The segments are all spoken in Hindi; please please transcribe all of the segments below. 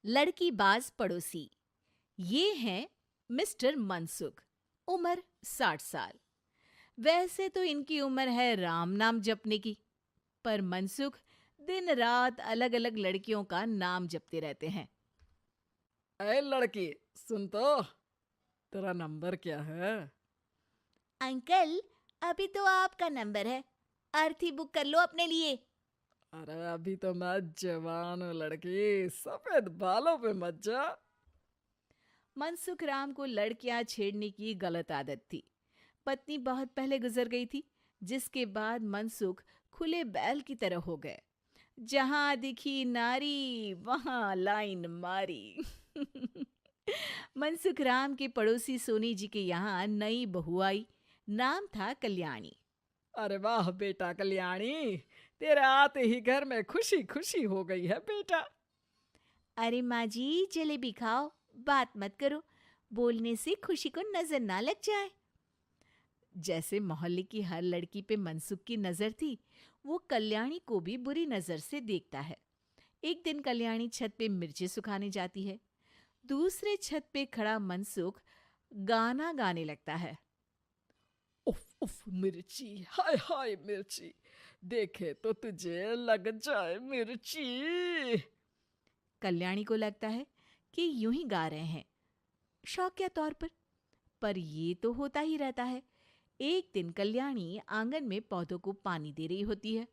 लड़कीबाज पड़ोसी। ये हैं मिस्टर मनसुख। उम्र 60 साल। वैसे तो इनकी उम्र है राम नाम जपने की, पर मनसुख दिन रात अलग अलग लड़कियों का नाम जपते रहते हैं। अरे लड़की, सुन तो, तेरा नंबर क्या है? अंकल, अभी तो आपका नंबर है। अर्थी बुक कर लो अपने लिए। अरे अभी तो मैं जवान हूँ लड़की, सफेद बालों पे मत जा। मनसुख राम को लड़कियां छेड़ने की गलत आदत थी। पत्नी बहुत पहले गुजर गई थी, जिसके बाद मनसुख खुले बैल की तरह हो गए। जहां दिखी नारी वहां लाइन मारी। मनसुख राम के पड़ोसी सोनी जी के यहाँ नई बहू आई। नाम था कल्याणी। अरे वाह बेटा कल्याणी, तेरे आते ही घर में खुशी खुशी हो गई है बेटा। अरे माँ जी, जलेबी खाओ, बात मत करो। बोलने से खुशी को नजर ना लग जाए। जैसे मोहल्ले की हर लड़की पे मनसुख की नजर थी, वो कल्याणी को भी बुरी नजर से देखता है। एक दिन कल्याणी छत पे मिर्ची सुखाने जाती है। दूसरे छत पे खड़ा मनसुख गाना गाने लगता है। उफ उफ मिर्ची, हाय हाय मिर्ची, देखे तो तुझे लग जाए मिर्ची। कल्याणी को लगता है कि यूं ही गा रहे हैं, शौकिया तौर पर ये तो होता ही रहता है। एक दिन कल्याणी आंगन में पौधों को पानी दे रही होती है।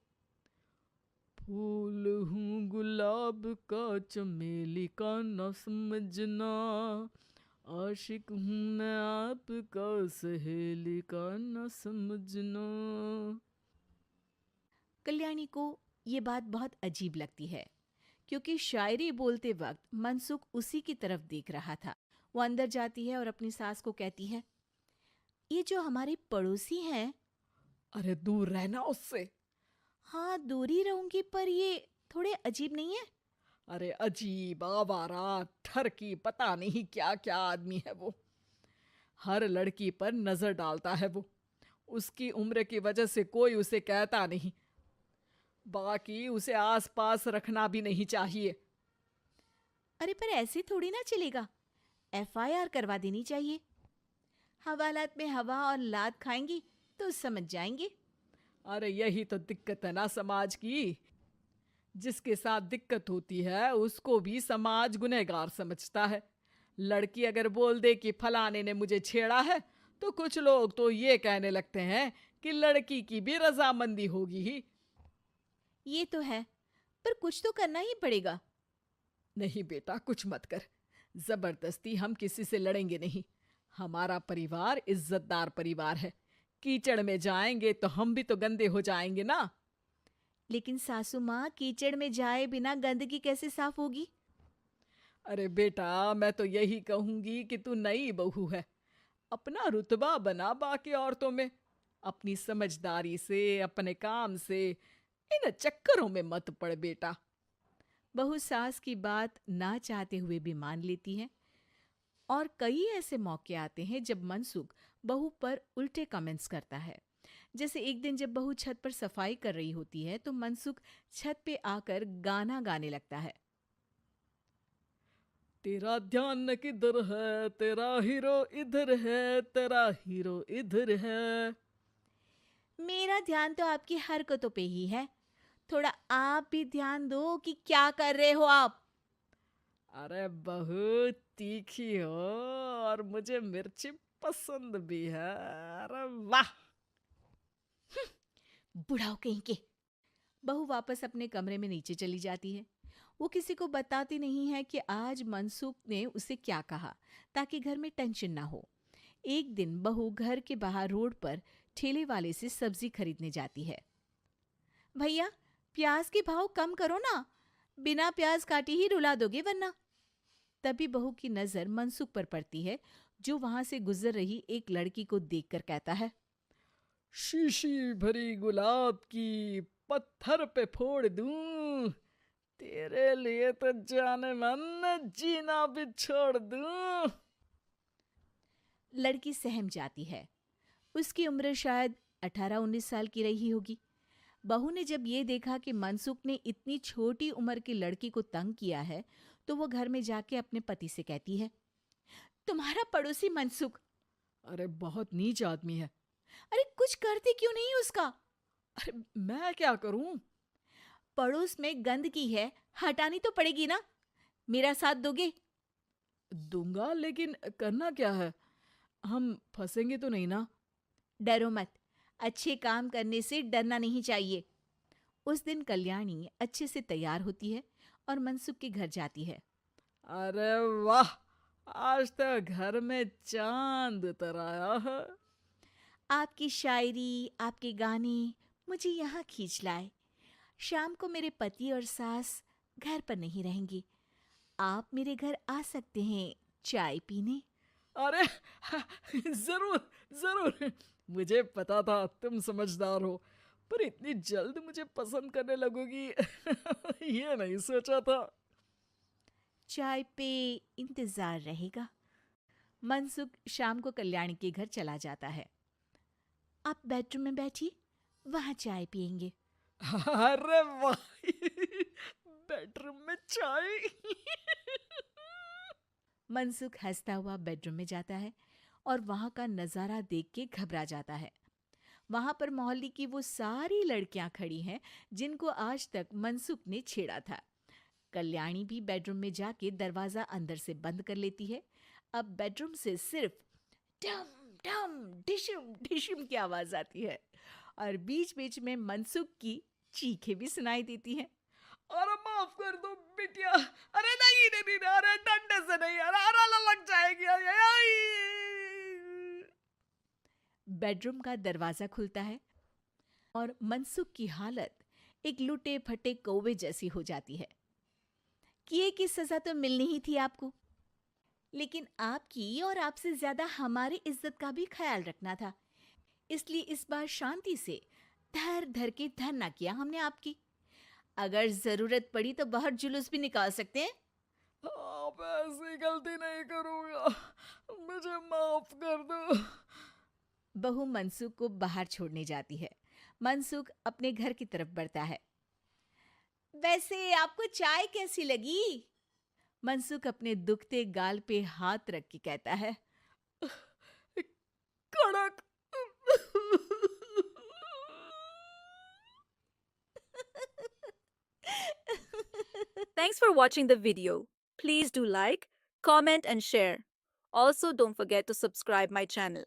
फूल हूँ गुलाब का, चमेली का न समझना, आशिक हूँ मैं आपका, सहेली का न समझना। कल्याणी को ये बात बहुत अजीब लगती है, क्योंकि शायरी बोलते वक्त मनसुख उसी की तरफ देख रहा था। वो अंदर जाती है और अपनी सास को कहती है, ये जो हमारे पड़ोसी हैं। अरे दूर रहना उससे। हाँ, दूरी रहूंगी, पर ये थोड़े अजीब नहीं है? अरे अजीब, आवारा, ठरकी, पता नहीं क्या क्या आदमी है वो। हर लड़की पर नजर डालता है वो। उसकी उम्र की वजह से कोई उसे कहता नहीं। बाकी उसे आसपास रखना भी नहीं चाहिए। अरे पर ऐसे थोड़ी ना चलेगा। एफआईआर करवा देनी चाहिए। हवालात में हवा और लात खाएंगी तो समझ जाएंगे। अरे यही तो दिक्कत है ना समाज की। जिसके साथ दिक्कत होती है उसको भी समाज गुनहगार समझता है। लड़की अगर बोल दे कि फलाने ने मुझे छेड़ा है, तो कुछ लोग तो ये कहने लगते हैं कि लड़की की भी रजामंदी होगी ही। ये तो है, पर कुछ तो करना ही पड़ेगा। नहीं बेटा, कुछ मत कर। जबरदस्ती हम किसी से लड़ेंगे नहीं। हमारा परिवार इज्जतदार परिवार है। कीचड़ में जाएंगे तो हम भी तो गंदे हो जाएंगे ना। लेकिन सासू माँ, कीचड़ में जाए बिना गंदगी कैसे साफ होगी? अरे बेटा, मैं तो यही कहूंगी कि तू नई बहू है। अपना रुतबा बना बाकी औरतों में। अपनी समझदारी से, अपने काम से इन चक्करों में मत पड़ बेटा। बहू सास की बात ना चाहते हुए भी मान लेती है। और कई ऐसे मौके आते हैं जब मनसुख बहू पर उल्टे कमेंट्स करता है। जैसे एक दिन जब बहू छत पर सफाई कर रही होती है, तो मनसुख छत पे आकर गाना गाने लगता है। तेरा ध्यान किधर है, तेरा हीरो इधर है, तेरा हीरो इधर है। मेरा ध्यान तो आपकी हरकतों पे ही है। थोड़ा आप भी ध्यान दो कि क्या कर रहे हो आप। अरे बहुत तीखी हो और मुझे मिर्ची पसंद भी है। अरे वाह। बुढ़ाओ कहीं के। बहू वापस अपने कमरे में नीचे चली जाती है। वो किसी को बताती नहीं है कि आज मनसुख ने उसे क्या कहा, ताकि घर में टेंशन ना हो। एक दिन बहू घर के बाहर रोड पर ठेले वाले से सब्जी खरीदने जाती है। भैया, प्याज के भाव कम करो ना, बिना प्याज काटे ही रुला दोगे वरना। तभी बहू की नजर मनसुख पर पड़ती है, जो वहां से गुजर रही एक लड़की को देखकर कहता है, शीशी भरी गुलाब की, पत्थर पे फोड़ दूं। तेरे लिए तो जाने मन जीना भी छोड़ दूं। लड़की सहम जाती है। उसकी उम्र शायद 18-19 साल की रही होगी। बहू ने जब ये देखा कि मनसुख ने इतनी छोटी उम्र की लड़की को तंग किया है, तो वो घर में जाके अपने पति से कहती है, तुम्हारा पड़ोसी मनसुख, अरे बहुत नीच आदमी है। अरे कुछ करते क्यों नहीं उसका? अरे मैं क्या करूं? पड़ोस में गंदगी है, हटानी तो पड़ेगी ना। मेरा साथ दोगे? दूंगा, लेकिन करना क्या है? हम फंसेंगे तो नहीं ना? डरो मत, अच्छे काम करने से डरना नहीं चाहिए। उस दिन कल्याणी अच्छे से तैयार होती है और मनसुख के घर जाती है। अरे वाह, आज तो घर में चांद उतर आया है। आपकी शायरी, आपके गाने मुझे यहाँ खींच लाए। शाम को मेरे पति और सास घर पर नहीं रहेंगे। आप मेरे घर आ सकते हैं चाय पीने। अरे जरूर जरूर, मुझे पता था तुम समझदार हो, पर इतनी जल्द मुझे पसंद करने लगोगी ये नहीं सोचा था। चाय पे इंतजार रहेगा। मनसुख शाम को कल्याणी के घर चला जाता है। आप बेडरूम में बैठिए, वहां चाय पियेंगे। अरे वाह बेडरूम में चाय मनसुख हंसता हुआ बेडरूम में जाता है और वहां का नजारा देख के घबरा जाता है। वहां पर मोहल्ले की वो सारी लड़कियां खड़ी हैं जिनको आज तक मनसुख ने छेड़ा था। कल्याणी भी बेडरूम में जाके दरवाजा अंदर से बंद कर लेती है। अब बेडरूम से सिर्फ डम डम डिशुम डिशुम की आवाज आती है और बीच बीच में मनसुख की चीखें भी सुनाई देती हैं। अरे माफ कर दो बिटिया, अरे नहीं नहीं नहीं, अरे डंडे से नहीं, अरे अरे लग जाएगी, अरे आई। बेडरूम का दरवाजा खुलता है और मनसुख की हालत एक लुटे फटे कौवे जैसी हो जाती है। किए की सजा तो मिलनी ही थी आपको, लेकिन आपकी और आपसे ज्यादा हमारी इज्जत का भी ख्याल रखना था। इसलिए इस बार शांति से धर धर के धरना किया हमने आपकी। अगर जरूरत पड़ी तो बाहर जुलूस भी निकाल सकते हैं। आप ऐसी गलती नहीं करूंगा, मुझे माफ कर दो। बहू मनसुख को बाहर छोड़ने जाती है। मनसुख अपने घर की तरफ बढ़ता है। वैसे आपको चाय कैसी लगी? मनसुख अपने दुखते गाल पे हाथ रख के कहता है। कड़क Thanks for watching the video. Please do like, comment and share. Also, don't forget to subscribe my channel.